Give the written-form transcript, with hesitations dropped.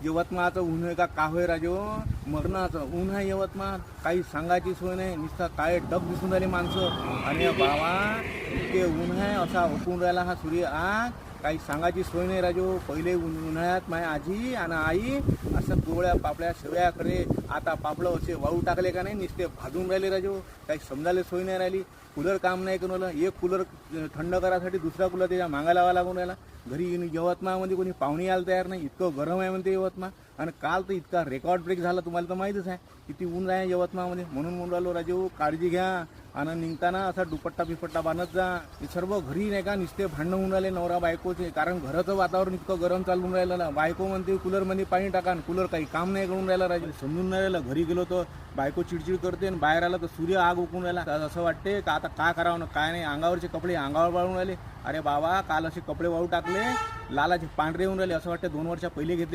यवतमाळचं ऊन आहे का होय राजो, मरणाचं ऊन आहे यवतमाळ, काही सांगायची सोय नाही. नुसतं काय डब दिसून राहिले माणसं. आणि बाबा इतके ऊन आहे, असा ओकून राहिला हा सूर्य आग, काही सांगायची सोय नाही राजू. पहिले उन्हाळ्यात माझ्या आजी आणि आई असं गोळ्या पापड्या शेवयाकडे, आता पापडं असे वाळू टाकले का नाही, नुसते भाजून राहिले राजू. काही समजायला सोय नाही राहिली. कूलर काम नाही करून राहिलं. एक कूलर थंड करायसाठी दुसरा कूलर त्याच्या मागा लावा लागून राहिला. घरी यवतमाळमध्ये कोणी पाहुणे यायला तयार नाही, इतकं गरम आहे म्हणते यवतमाळ. आणि काल तर इतका रेकॉर्ड ब्रेक झाला, तुम्हाला तर माहीतच आहे किती ऊन आहे यवतमाळमध्ये. म्हणून म्हणून राहिलो राजू, काळजी घ्या आणि निघताना असा दुपट्टा बिपट्टा बांधत जा. हे सर्व घरी नाही का नुसते भांडणं होऊन राहिले नवरा बायकोचे, कारण घराचं वातावरण इतकं गरम चालून राहिलं ना. बायको म्हणते कूलरमध्ये पाणी टाका, कूलर काही काम नाही करून राहिला राजू. समजून नाही राहिलं. घरी गेलो तर बायको चिडचिड करते आणि बाहेर आलं तर सूर्य आग उकून राहिला. असं वाटते का आता काय करावं ना काय नाही. अंगावरचे कपडे अंगावर वाळून राहिले. अरे बाबा, काल असे कपडे वाळू टाकले, लालाचे पांढरे होऊन राहिले. असं वाटतं 2 वर्ष पहिले घेतले